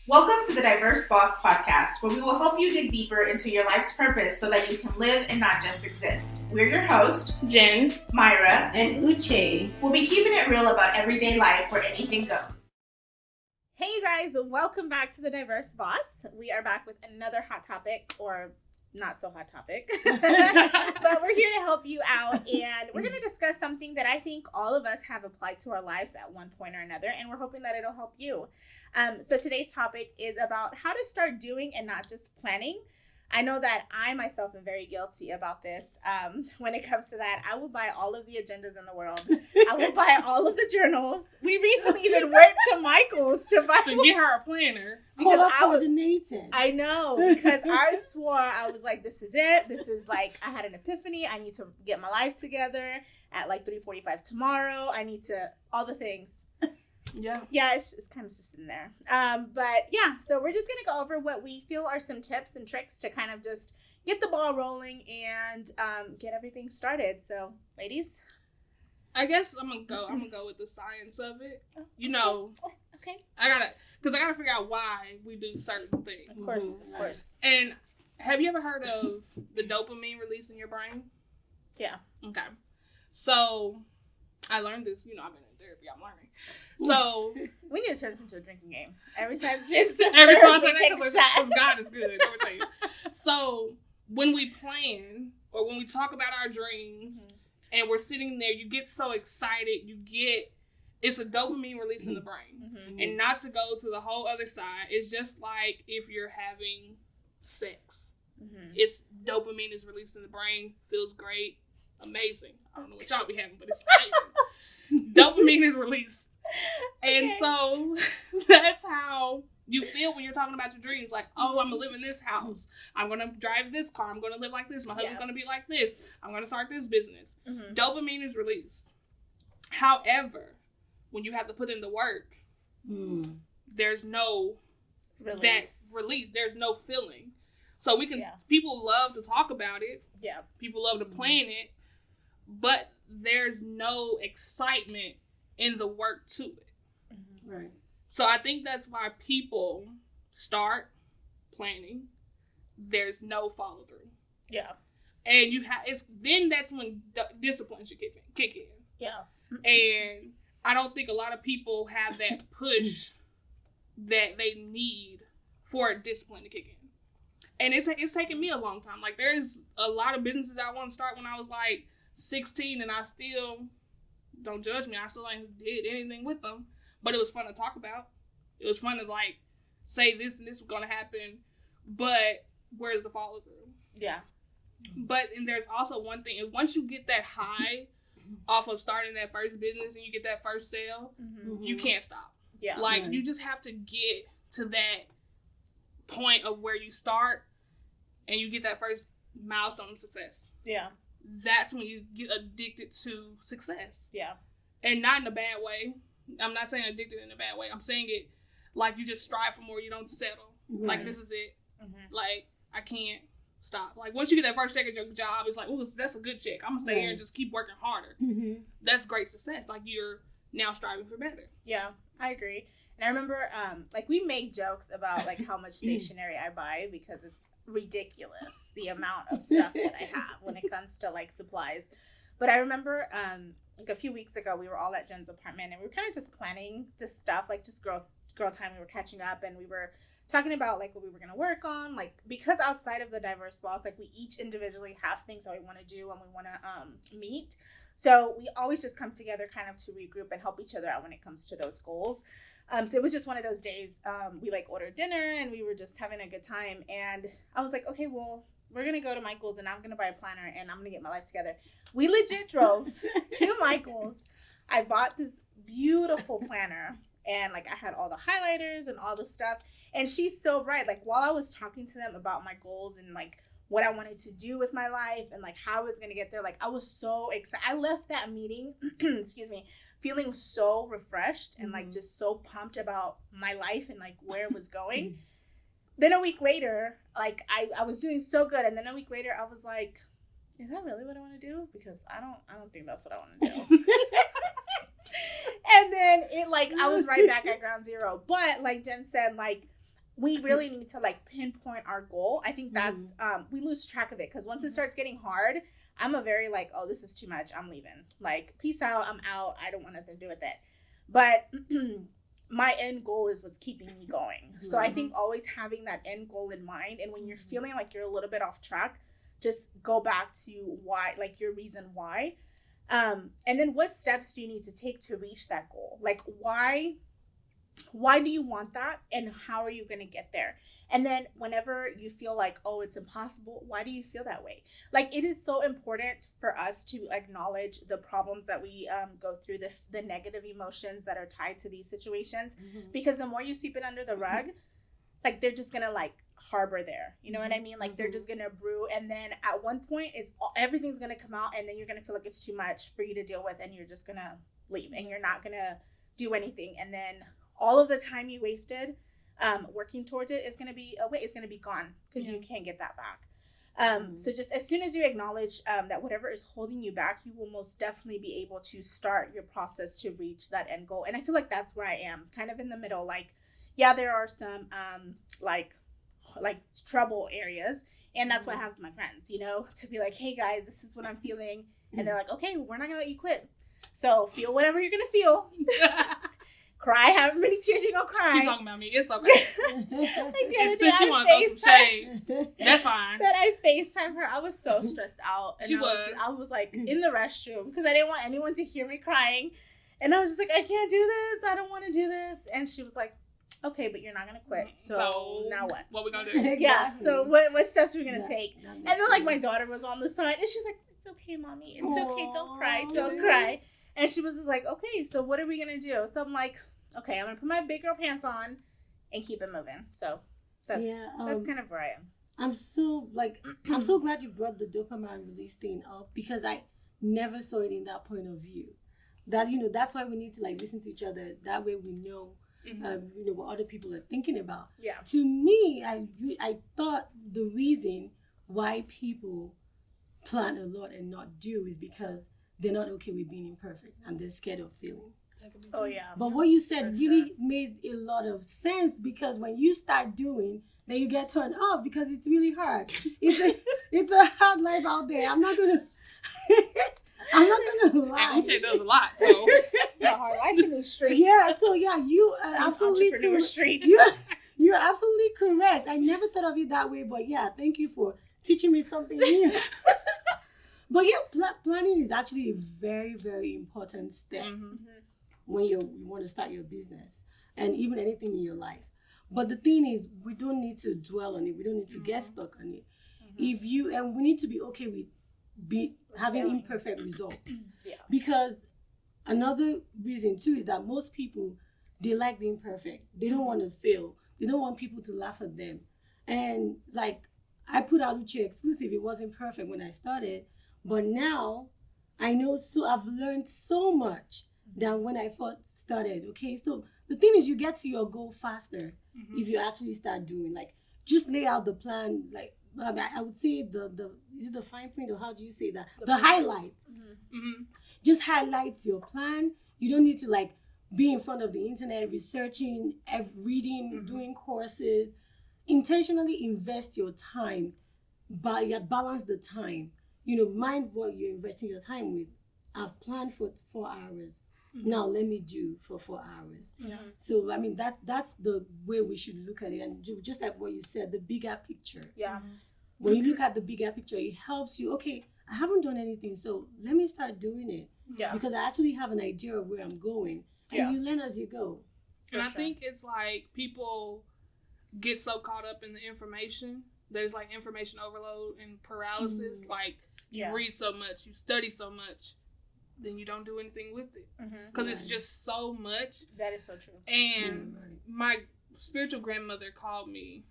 Welcome to the Diverse Boss Podcast, where we will help you dig deeper into your life's purpose so that you can live and not just exist. We're your hosts, Jen, Mayra, and Uche. We'll be keeping it real about everyday life where anything goes. Hey you guys, welcome back to the Diverse Boss. We are back with another hot topic, or not so hot topic, but we're here to help you out, and we're going to discuss something that I think all of us have applied to our lives at one point or another, and we're hoping that it'll help you. So today's topic is about how to start doing and not just planning. I know that I myself am very guilty about this. When it comes to that, I will buy all of the agendas in the world. I will buy all of the journals. We recently even went to Michael's to buy to get her a planner. Because I know, because I swore, I was like, this is it. This is like, I had an epiphany. I need to get my life together at like 3:45 tomorrow. I need to, all the things. Yeah, it's kind of just in there. But yeah, so we're just going to go over what we feel are some tips and tricks to kind of just get the ball rolling and get everything started. So, ladies? I guess I'm gonna go with the science of it. You know, okay. I gotta figure out why we do certain things. Of course. And have you ever heard of the dopamine release in your brain? Yeah. Okay. So I learned this. You know, I've been in therapy. I'm learning. So we need to turn this into a drinking game. Every time Jen says every time we take a shot. Because God is good. Let me tell you. So when we plan or when we talk about our dreams. Mm-hmm. And we're sitting there, you get so excited, it's a dopamine release in the brain. Mm-hmm. And not to go to the whole other side, it's just like if you're having sex. Mm-hmm. It's dopamine is released in the brain, feels great, amazing. I don't know what y'all be having, but it's amazing. Dopamine is released. And so that's how you feel when you're talking about your dreams. Like, oh, I'm going to live in this house. I'm going to drive this car. I'm going to live like this. My husband's going to be like this. I'm going to start this business. Mm-hmm. Dopamine is released. However, when you have to put in the work, there's no release. There's no feeling. So people love to talk about it. Yeah. People love to plan it. But there's no excitement in the work to it. Mm-hmm. Right. So I think that's why people start planning. There's no follow through. Yeah. And that's when discipline should kick in. Yeah. And I don't think a lot of people have that push that they need for discipline to kick in. And it's taken me a long time. Like, there's a lot of businesses I want to start when I was like 16, and I still, don't judge me, I still ain't did anything with them. But it was fun to talk about. It was fun to, like, say this and this was going to happen. But where's the follow through? Yeah. And there's also one thing. Once you get that high off of starting that first business and you get that first sale, you can't stop. Yeah. Like, you just have to get to that point of where you start and you get that first milestone of success. Yeah. That's when you get addicted to success. Yeah. And not in a bad way. I'm not saying addicted in a bad way. I'm saying it like you just strive for more. You don't settle. Right. Like, this is it. Mm-hmm. Like, I can't stop. Like, once you get that first check at your job, it's like, oh, that's a good check. I'm going to stay here and just keep working harder. Mm-hmm. That's great success. Like, you're now striving for better. Yeah, I agree. And I remember, like, we make jokes about, like, how much stationery I buy because it's ridiculous, the amount of stuff that I have when it comes to, like, supplies. But I remember, like, a few weeks ago, we were all at Jen's apartment, and we were kind of just planning just stuff, like, just girl time. We were catching up, and we were talking about, like, what we were going to work on, like, because outside of the Diverse Boss, like, we each individually have things that we want to do and we want to meet. So we always just come together kind of to regroup and help each other out when it comes to those goals. So it was just one of those days. We, like, ordered dinner, and we were just having a good time. And I was like, okay, well, we're going to go to Michael's, and I'm going to buy a planner, and I'm going to get my life together. We legit drove to Michael's. I bought this beautiful planner, and, like, I had all the highlighters and all the stuff. And she's so right. Like, while I was talking to them about my goals and, like, what I wanted to do with my life and, like, how I was going to get there, like, I was so excited. I left that meeting, excuse me, feeling so refreshed and, like, just so pumped about my life and, like, where it was going. Then a week later, like, I was doing so good. And then a week later, I was like, is that really what I want to do? Because I don't think that's what I want to do. And then it, like, I was right back at ground zero. But like Jen said, like, we really need to like pinpoint our goal. I think that's we lose track of it because once it starts getting hard, I'm a very like, oh, this is too much, I'm leaving. Like, peace out, I'm out. I don't want nothing to do with it. But my end goal is what's keeping me going. So I think always having that end goal in mind, and when you're feeling like you're a little bit off track, just go back to why, like your reason why. And then what steps do you need to take to reach that goal? Like, why do you want that, and how are you going to get there? And then whenever you feel like, oh, it's impossible, why do you feel that way? Like, it is so important for us to acknowledge the problems that we go through, the negative emotions that are tied to these situations, because the more you sweep it under the rug, like, they're just going to like harbor there. You know what I mean? Like, they're just going to brew. And then at one point, everything's going to come out, and then you're going to feel like it's too much for you to deal with, and you're just going to leave, and you're not going to do anything. And then all of the time you wasted working towards it is going to be gone, because you can't get that back. So just as soon as you acknowledge that whatever is holding you back, you will most definitely be able to start your process to reach that end goal. And I feel like that's where I am, kind of in the middle. Like, yeah, there are some like trouble areas, and that's why I have my friends, you know, to be like, hey guys, this is what I'm feeling, and they're like, okay, we're not gonna let you quit, so feel whatever you're gonna feel. Cry however many tears you're gonna cry. She's talking about me. It's okay. Since she want to throw some shade, that's fine. That I FaceTime her, I was so stressed out. And I was like in the restroom because I didn't want anyone to hear me crying. And I was just like, I can't do this. I don't want to do this. And she was like, okay, but you're not gonna quit. So now what? What we gonna do? Yeah. So what steps are we gonna take? And then like my daughter was on the side, and she's like, it's okay, mommy. It's okay. Don't cry. Don't cry. And she was just like, okay, so what are we going to do? So I'm like, okay, I'm going to put my big girl pants on and keep it moving. So that's kind of where I am. I'm so glad you brought the dopamine release thing up, because I never saw it in that point of view. That, you know, that's why we need to like listen to each other. That way we know, you know, what other people are thinking about. Yeah. To me, I thought the reason why people plan a lot and not do is because they're not okay with being imperfect and they're scared of failing. Oh, yeah. But what you said really made a lot of sense, because when you start doing, then you get turned off because it's really hard. It's a hard life out there. I'm not gonna lie. And Uche does a lot, so the hard life in the streets. Yeah, so yeah, you are absolutely correct. Streets. You're absolutely correct. I never thought of it that way, but yeah, thank you for teaching me something new. But yeah, planning is actually a very, very important step when you want to start your business and even anything in your life. But the thing is, we don't need to dwell on it. We don't need to get stuck on it. And we need to be okay with having imperfect results. Because another reason too is that most people, they like being perfect. They don't want to fail. They don't want people to laugh at them. And like, I put out Uche exclusive. It wasn't perfect when I started. But now, I know, so I've learned so much than when I first started, okay? So the thing is, you get to your goal faster if you actually start doing, like, just lay out the plan, like, I would say is it the fine print, or how do you say that? The highlights. Just highlights your plan. You don't need to, like, be in front of the internet, researching, reading, doing courses. Intentionally invest your time, balance the time. You know, mind what you're investing your time with. I've planned for 4 hours. Now let me do for 4 hours. So I mean that's the way we should look at it. And just like what you said, the bigger picture. When you look at the bigger picture, it helps you. Okay, I haven't done anything, so let me start doing it. Because I actually have an idea of where I'm going, and you learn as you go. And I think it's like people get so caught up in the information. There's like information overload and paralysis. Like, you read so much, you study so much, then you don't do anything with it. Because it's just so much. That is so true. And my spiritual grandmother called me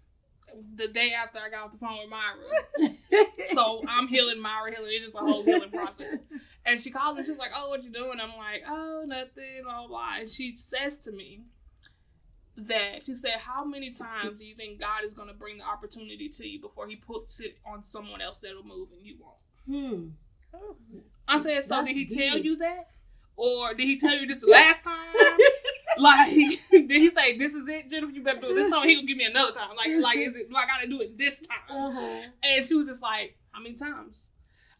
the day after I got off the phone with Mayra. So I'm healing, Mayra healing. It's just a whole healing process. And she called me, she was like, oh, what you doing? I'm like, oh, nothing, blah, blah, blah. And she says to me that, she said, how many times do you think God is going to bring the opportunity to you before he puts it on someone else that'll move and you won't? I said, so did he tell you that? Or did he tell you this the last time? Like, did he say, this is it, Jennifer? You better do it this time. He gonna give me another time. Like, is it? Do I gotta do it this time? And she was just like, how many times?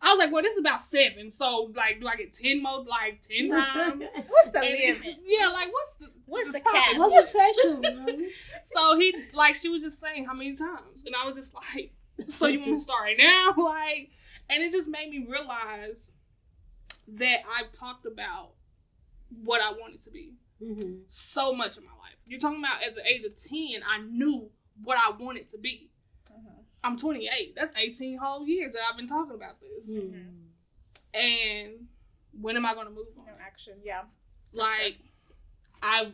I was like, well, this is about 7. So, like, do I get 10 more? Like, 10 times? What's the limit? Yeah, like, what's the cap? What's the threshold? So she was just saying how many times, and I was just like, so you want to start right now? Like, and it just made me realize that I've talked about what I wanted to be so much in my life. You're talking about at the age of 10, I knew what I wanted to be. I'm 28. That's 18 whole years that I've been talking about this. And when am I going to move on? No action, yeah. Like, I've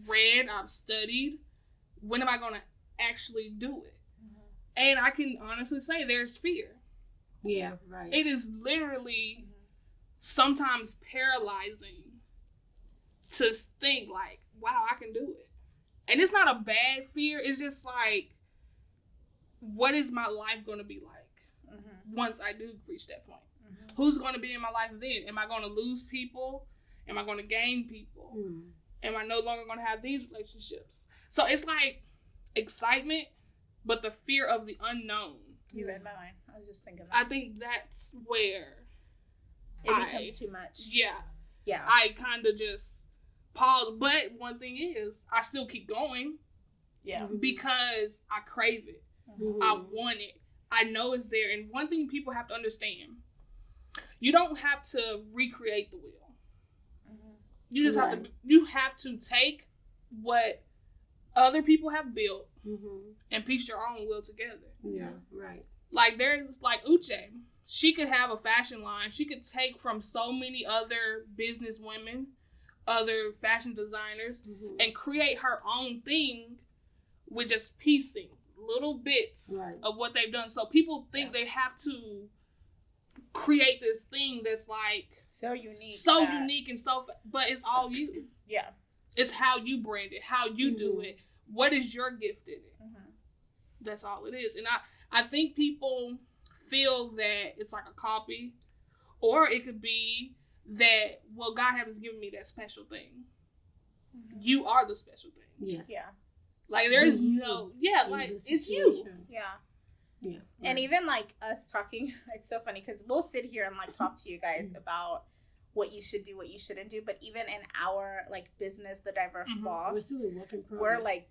read, I've studied. When am I going to actually do it? And I can honestly say there's fear. Yeah, right. It is literally sometimes paralyzing to think like, wow, I can do it. And it's not a bad fear. It's just like, what is my life going to be like once I do reach that point? Who's going to be in my life then? Am I going to lose people? Am I going to gain people? Am I no longer going to have these relationships? So it's like excitement, but the fear of the unknown. You read my mind. I was just thinking that. I think that's where it becomes too much. Yeah. I kind of just pause. But one thing is, I still keep going. Yeah. Because I crave it. I want it. I know it's there. And one thing people have to understand, you don't have to recreate the wheel. You just have to take what other people have built and piece your own wheel together. Yeah, right. Like there's like Uche. She could have a fashion line. She could take from so many other business women, other fashion designers, and create her own thing with just piecing little bits of what they've done. So people think they have to create this thing that's like so unique and so, but it's all you. Yeah. It's how you brand it, how you do it. What is your gift in it? That's all it is. And I think people feel that it's like a copy, or it could be that, well, God hasn't given me that special thing. You are the special thing. Yes. Yeah. Like there's like it's you. Yeah. Yeah. Right. And even like us talking, it's so funny because we'll sit here and like talk to you guys about what you should do, what you shouldn't do. But even in our like business, the Diverse Boss, we're still a work in progress. We're like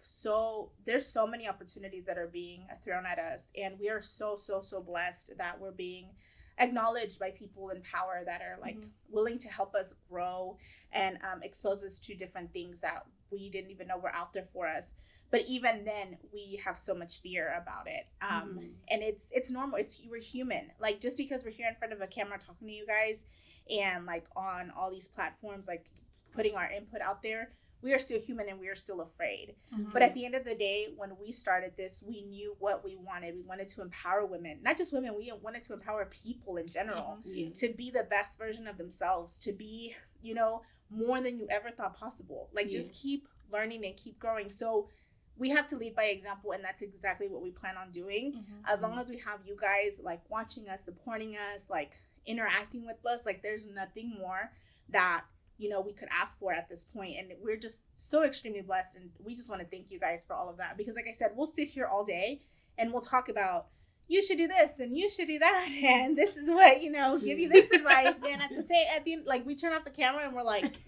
there's so many opportunities that are being thrown at us, and we are so blessed that we're being acknowledged by people in power that are like willing to help us grow and expose us to different things that we didn't even know were out there for us. But even then, we have so much fear about it. And it's normal. We're human. Like, just because we're here in front of a camera talking to you guys and, like, on all these platforms, like, putting our input out there, we are still human and we are still afraid. But at the end of the day, when we started this, we knew what we wanted. We wanted to empower women. Not just women. We wanted to empower people in general to be the best version of themselves, to be, more than you ever thought possible. Like, just keep learning and keep growing. So we have to lead by example, and that's exactly what we plan on doing. As long as we have you guys like watching us, supporting us, like interacting with us, like there's nothing more that we could ask for at this point. And we're just so extremely blessed, and we just want to thank you guys for all of that, because like I said, we'll sit here all day and we'll talk about you should do this and you should do that, and this is what give you this advice, and at the end, like we turn off the camera and we're like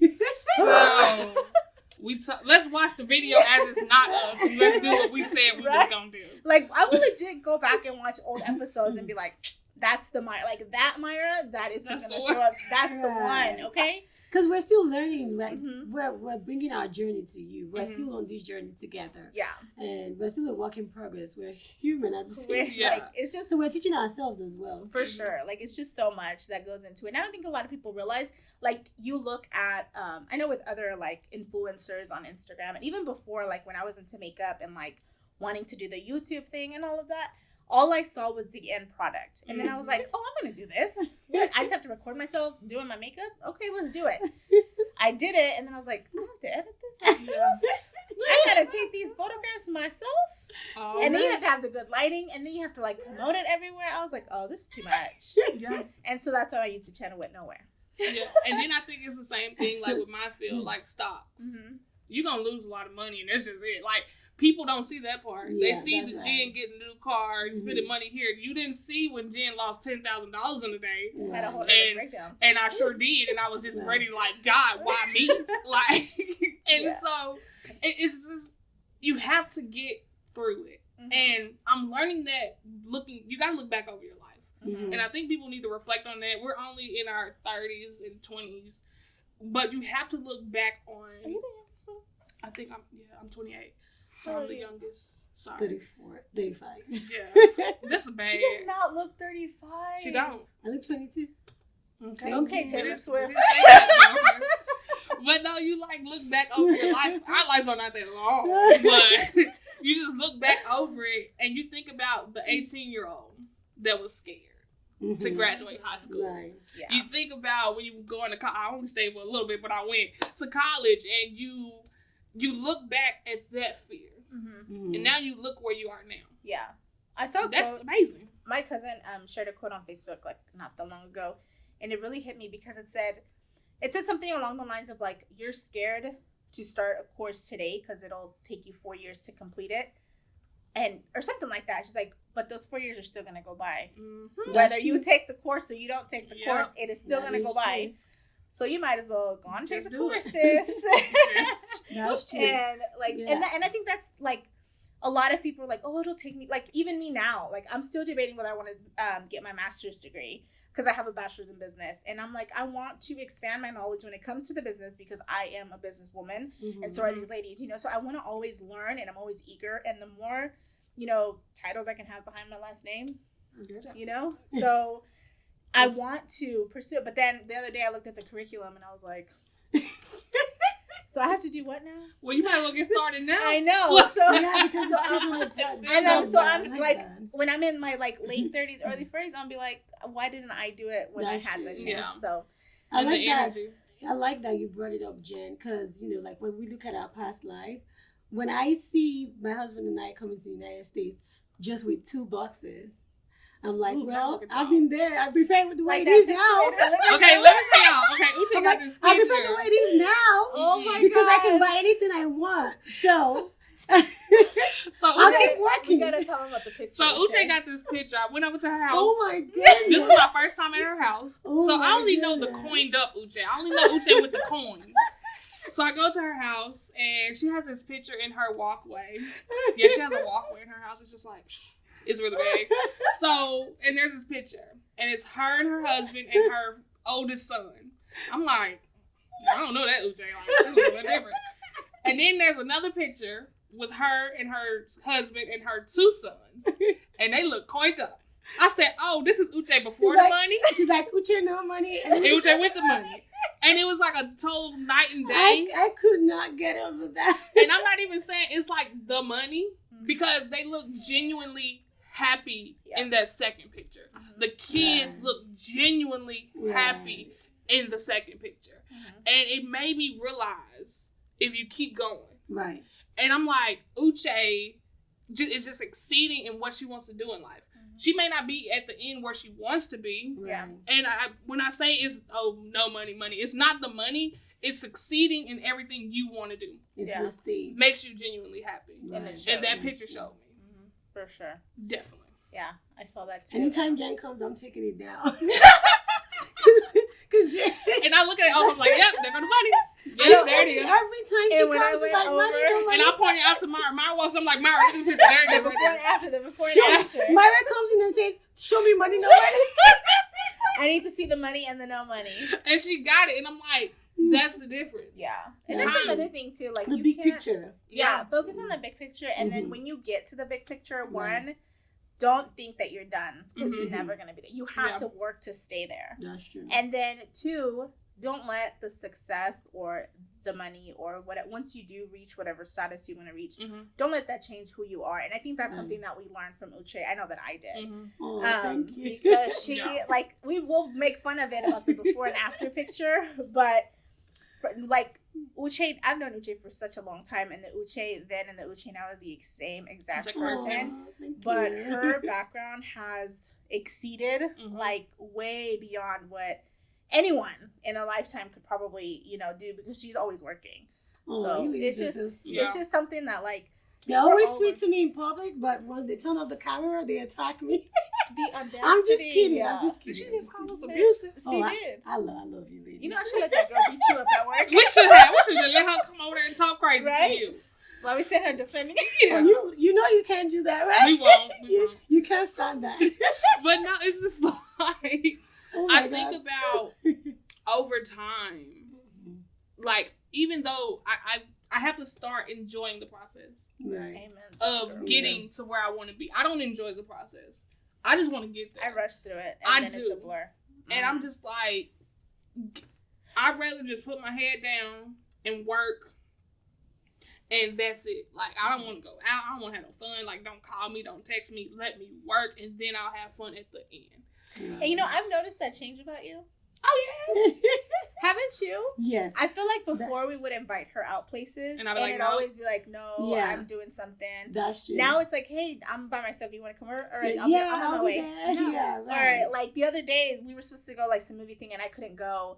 so let's watch the video as it's not us, and let's do what we said we was gonna do. Like, I will legit go back and watch old episodes and be like, that's the Mayra, like that Mayra, that is who's gonna show up. That's the one, okay? Because we're still learning, right? We're bringing our journey to you. We're still on this journey together. Yeah. And we're still a work in progress. We're human at the same time. Like, it's just, so we're teaching ourselves as well. For sure. Like, it's just so much that goes into it. And I don't think a lot of people realize, like, you look at, I know with other, like, influencers on Instagram, and even before, like, when I was into makeup and, like, wanting to do the YouTube thing and all of that, all I saw was the end product. And then I was like, oh, I'm going to do this. What? I just have to record myself doing my makeup? Okay, let's do it. I did it, and then I was like, I have to edit this myself? I got to take these photographs myself? And then you have to have the good lighting, and then you have to, like, promote it everywhere. I was like, oh, this is too much. Yeah. And so that's why my YouTube channel went nowhere. Yeah. And then I think it's the same thing, like, with my field, like, stocks. you're going to lose a lot of money, and that's just it. Like, people don't see that part. Yeah, they see the right. Jen getting a new car and spending money here. You didn't see when Jen lost $10,000 in a day. Had a whole nervous breakdown. And I sure did. And I was just ready, like, God, why me? Like, and so it's just, you have to get through it. And I'm learning that you got to look back over your life. And I think people need to reflect on that. We're only in our 30s and 20s, but you have to look back on. Are you the youngest one? I think I'm 28. So I'm the youngest. Sorry. 34, 35. Yeah. That's bad. She does not look 35. She don't. I look 22. Okay, Taylor Swift. But no, you like look back over your life. Our lives are not that long, but you just look back over it and you think about the 18-year-old that was scared to graduate high school. Right. Yeah. You think about when you were going to college. I only stayed for a little bit, but I went to college, and you look back at that fear, and now you look where you are now. Yeah, I saw that's amazing. My cousin shared a quote on Facebook like not that long ago, and it really hit me because it said something along the lines of like, you're scared to start a course today because it'll take you 4 years to complete it, and or something like that. She's like, but those 4 years are still gonna go by, whether you take the course or you don't take the course. It is still gonna go by. So you might as well go on and take the courses. And like, and I think that's like, a lot of people are like, oh, it'll take me, like, even me now, like, I'm still debating whether I want to get my master's degree because I have a bachelor's in business. And I'm like, I want to expand my knowledge when it comes to the business because I am a businesswoman. And so are these ladies, so I want to always learn, and I'm always eager. And the more, titles I can have behind my last name, so I want to pursue it. But then the other day I looked at the curriculum and I was like, so I have to do what now? Well, you might as well get started now. I know. So I'm like, when I'm in my like late 30s, early 40s, I'll be like, why didn't I do it when I had the chance? Yeah. So I like that. I like that you brought it up, Jen, because like when we look at our past life, when I see my husband and I coming to the United States just with 2 boxes, I'm like, well, I've been there. I prefer with the way it is now. Okay, let me see y'all. Okay, Uche got this picture. I prefer the way it is now because I can buy anything I want. So I'll keep working. You gotta tell them about the picture. So Uche got this picture. I went over to her house. Oh my goodness! This was my first time at her house. So I only know the coined up Uche. I only know Uche with the coins. So I go to her house and she has this picture in her walkway. Yeah, she has a walkway in her house. It's just like, it's really big. So, and there's this picture, and it's her and her husband and her oldest son. I'm like, I don't know that Uche. Like, this is a little different. And then there's another picture with her and her husband and her 2 sons, and they look coined up. I said, oh, this is Uche before the money. She's like, Uche no money. And Uche with the money. And it was like a total night and day. I could not get over that. And I'm not even saying it's like the money, because they look genuinely happy in that second picture. The kids look genuinely happy in the second picture. And it made me realize if you keep going. Right. And I'm like, Uche is just exceeding in what she wants to do in life. She may not be at the end where she wants to be. Yeah. And when I say it's, no money, it's not the money. It's succeeding in everything you want to do. It's the stage. Makes you genuuely happy. Right. And that picture showed me. For sure. Definitely. Yeah, I saw that too. Anytime Jen comes, I'm taking it down. And I look at it, I was like, yep, there go the money. Yep, there it is. Every time she comes, she's like, money. And I point it out to Mayra. Mayra walks, I'm like, Mayra, look at the picture. There it is. Before and after. Mayra comes in and says, show me money, no money. I need to see the money and the no money. And she got it, and I'm like, that's the difference. Yeah. And that's another thing, too. Like, the big picture. Yeah, focus on the big picture. And then when you get to the big picture, don't think that you're done, because you're never going to be there. You have to work to stay there. That's true. And then 2, don't let the success or the money or once you do reach whatever status you want to reach, don't let that change who you are. And I think that's something that we learned from Uche. I know that I did. Oh, thank you. Because she, we will make fun of it about the before and after picture, but like Uche, I've known Uche for such a long time, and the Uche then and the Uche now is the same exact person, but her background has exceeded like way beyond what anyone in a lifetime could probably do, because she's always working. Oh, So you it's just something that like they're always sweet to me in public, but when they turn off the camera, they attack me. The audacity. I'm just kidding. Yeah. I'm just Did kidding. she just call us abusive? She did. I love you, ladies. You know, I should let that girl beat you up at work. We should just let her come over there and talk crazy to you. While we send her defending. Yeah. Oh, you know you can't do that, right? We won't. You can't stand that. But no, it's just like Oh I think about over time, like even though I have to start enjoying the process Right. of getting to where I want to be. I don't enjoy the process. I just want to get there. I rush through it. And then it's a blur. And I'm just like, I'd rather just put my head down and work. And that's it. Like, I don't want to go out. I don't want to have no fun. Like, don't call me. Don't text me. Let me work. And then I'll have fun at the end. And you know, I've noticed that change about you. Oh, yeah. Haven't you? Yes. I feel like before we would invite her out places. And it'd always be like, no, I'm doing something. That's true. Now it's like, hey, I'm by myself. You want to come over? All right, I'm on my way. No. Yeah, right. All right. Like, the other day, we were supposed to go, like, some movie thing, and I couldn't go.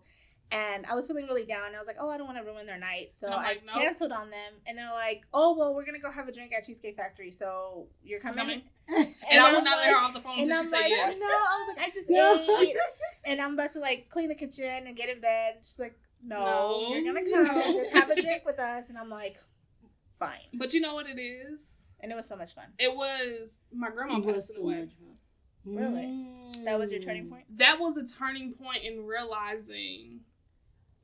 And I was feeling really down. And I was like, oh, I don't want to ruin their night. So I canceled on them. And they're like, oh, well, we're going to go have a drink at Cheesecake Factory. So you're coming? And I would not let her off the phone until she said yes. No, I was like, I just ate. And I'm about to, like, clean the kitchen and get in bed. She's like, no. You're going to come. Just have a drink with us. And I'm like, fine. But you know what it is? And it was so much fun. It was, my grandma passed away. Really? That was your turning point? That was a turning point in realizing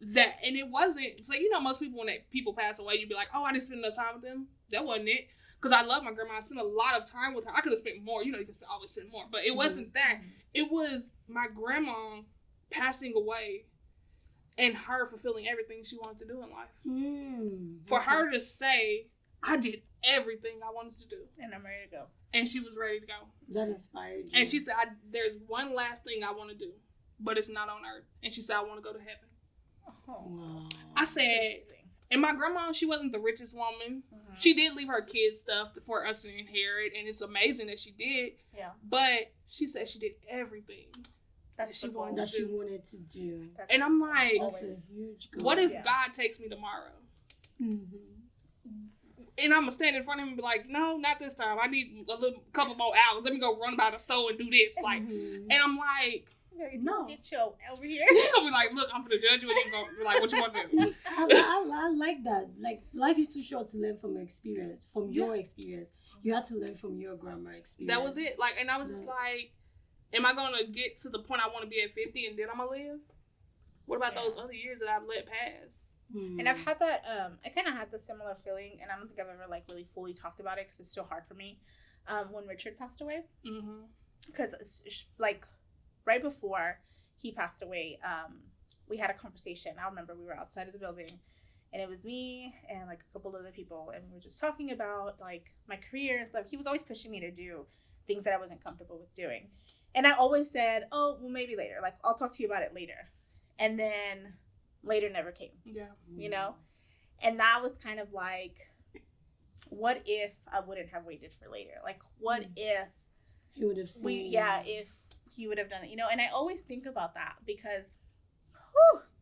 that, and it wasn't, so you know, most people, when people pass away, you'd be like, oh, I didn't spend enough time with them. That wasn't it. Because I love my grandma. I spent a lot of time with her. I could have spent more. You know, you can always spend more. But it wasn't that. It was my grandma passing away and her fulfilling everything she wanted to do in life. For her to say, I did everything I wanted to do. And I'm ready to go. And she was ready to go. That inspired you. And she said, there's one last thing I want to do, but it's not on earth. And she said, I want to go to heaven. Oh, wow. I said, and my grandma, she wasn't the richest woman. She did leave her kids stuff for us to inherit, and it's amazing that she did. Yeah. But she said she did everything that she wanted to do. And I'm like, what if God takes me tomorrow? And I'm going to stand in front of him and be like, no, not this time. I need a couple more hours. Let me go run by the store and do this. Like, and I'm like, no. Get you over here. He'll be like, look, I'm going to judge you, and he's going to be like, what you want to do? I like that. Like, life is too short to learn from experience, from your experience. You have to learn from your grandma experience. That was it. Like, and I was just like, am I going to get to the point I want to be at 50 and then I'm going to live? What about those other years that I've let pass? And I've had that, I kind of had the similar feeling, and I don't think I've ever, like, really fully talked about it because it's still hard for me, when Richard passed away. Because, like, right before he passed away, we had a conversation. I remember we were outside of the building, and it was me and, like, a couple other people, and we were just talking about, like, my career and stuff. He was always pushing me to do things that I wasn't comfortable with doing. And I always said, oh, well, maybe later. Like, I'll talk to you about it later. And then later never came. Yeah. You know? And that was kind of like, what if I wouldn't have waited for later? Like, what if he would have seen if he would have done it, you know? And I always think about that because,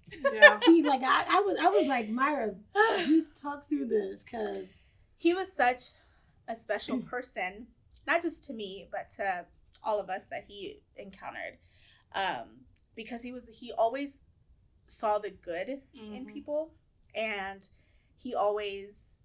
See, like, I was like, Mayra, just talk through this, because he was such a special person, not just to me, but to all of us that he encountered. Because he always saw the good in people, and he always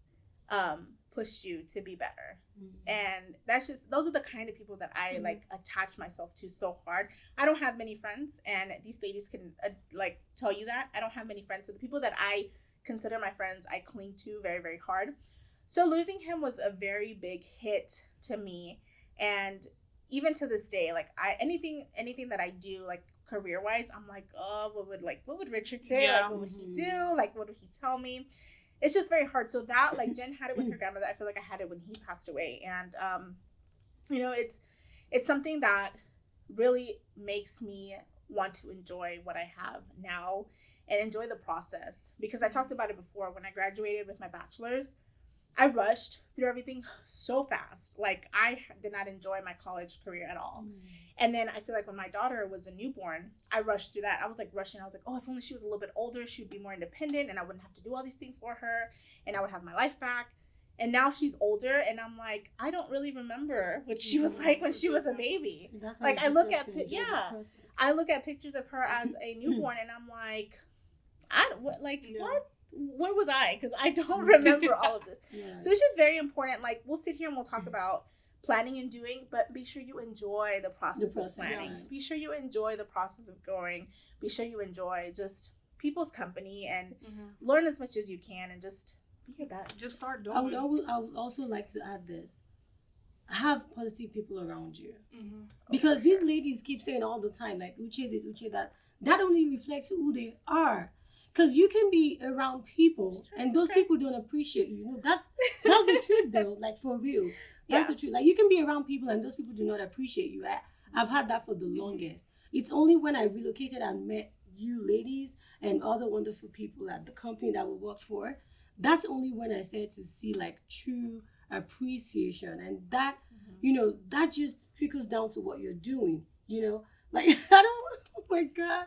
pushed you to be better. And those are the kind of people that I like attach myself to so hard. I don't have many friends, and these ladies can like tell you that I don't have many friends. So the people that I consider my friends, I cling to very, very hard. So losing him was a very big hit to me, and even to this day, like anything that I do, like career-wise, I'm like, oh, what would Richard say? Yeah. Like, what would he do? Like, what would he tell me? It's just very hard. So that, like, Jen had it with her grandmother. I feel like I had it when he passed away. And, you know, it's something that really makes me want to enjoy what I have now and enjoy the process. Because I talked about it before. When I graduated with my bachelor's, I rushed through everything so fast. Like, I did not enjoy my college career at all. And then I feel like when my daughter was a newborn, I rushed through that. I was like rushing. I was like, oh, if only she was a little bit older, she would be more independent and I wouldn't have to do all these things for her and I would have my life back. And now she's older and I'm like, I don't really remember what she was like when she was a baby. Like, I look at, I look at pictures of her as a newborn and I'm like, what? Where was I? Because I don't remember all of this. So it's just very important. Like, we'll sit here and we'll talk about planning and doing, but be sure you enjoy the process of planning. Be sure you enjoy the process of going. Be sure you enjoy just people's company and learn as much as you can and just be your best. Just start doing I would also like to add this. Have positive people around you. Because these ladies keep saying all the time, like, Uche this, Uche that. That only reflects who they are. Because you can be around people and those people don't appreciate you. No, that's the truth though, like, for real. That's the truth. Like, you can be around people and those people do not appreciate you. I've had that for the longest. It's only when I relocated and met you ladies and other wonderful people at the company that we worked for, that's only when I started to see, like, true appreciation. And that, that just trickles down to what you're doing, Like, I don't, oh my God.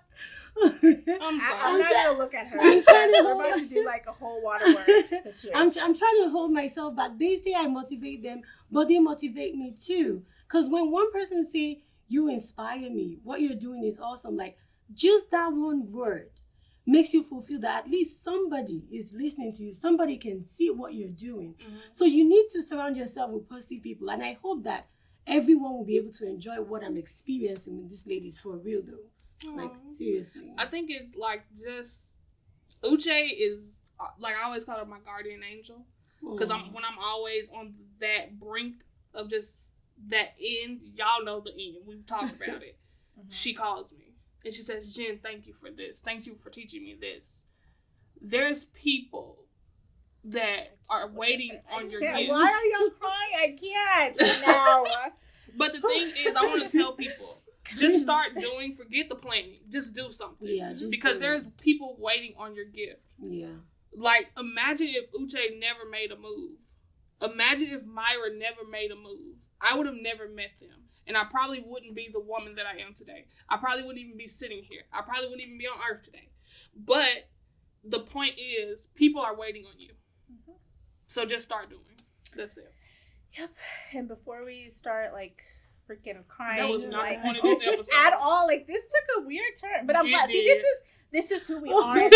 I'm not going to look at her. We're about to do, like, a whole waterworks situation. I'm trying to hold myself back. They say I motivate them, but they motivate me too. Because when one person say, you inspire me, what you're doing is awesome, like, just that one word makes you fulfill that at least somebody is listening to you. Somebody can see what you're doing. So you need to surround yourself with positive people. And I hope that everyone will be able to enjoy what I'm experiencing with these ladies for real though. Like, seriously. I think it's like just Uche is like, I always call her my guardian angel. Because when I'm always on that brink of just that end, y'all know the end. We've talked about it. She calls me and she says, Jen, thank you for this. Thank you for teaching me this. There's people that are waiting on your gift. Why are y'all crying? I can't. No. But the thing is, I want to tell people, just start doing, forget the planning. Just do something. Yeah, because there's people waiting on your gift. Yeah. Like, imagine if Uche never made a move. Imagine if Mayra never made a move. I would have never met them. And I probably wouldn't be the woman that I am today. I probably wouldn't even be sitting here. I probably wouldn't even be on Earth today. But the point is, people are waiting on you. So just start doing. That's it. Yep. And before we start, like, freaking crying, that was not like, one of this episode at all. Like, this took a weird turn. But I'm glad. See, this is who we are.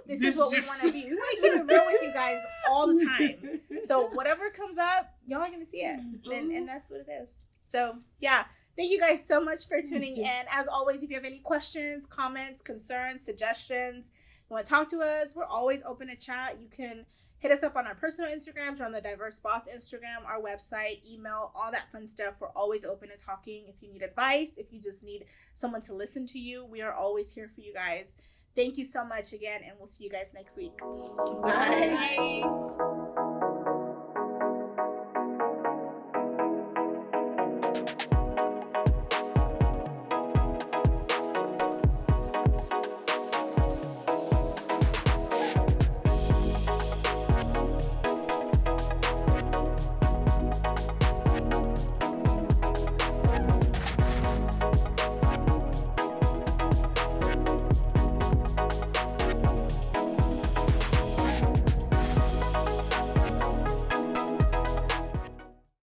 This is what we want to be. We want to keep it real with you guys all the time. So whatever comes up, y'all are gonna see it, and that's what it is. So yeah. Thank you guys so much for tuning in. As always, if you have any questions, comments, concerns, suggestions, you want to talk to us, we're always open to chat. You can hit us up on our personal Instagrams or on the Diverse Boss Instagram, our website, email, all that fun stuff. We're always open to talking. If you need advice, if you just need someone to listen to you, we are always here for you guys. Thank you so much again, and we'll see you guys next week. Bye. Bye.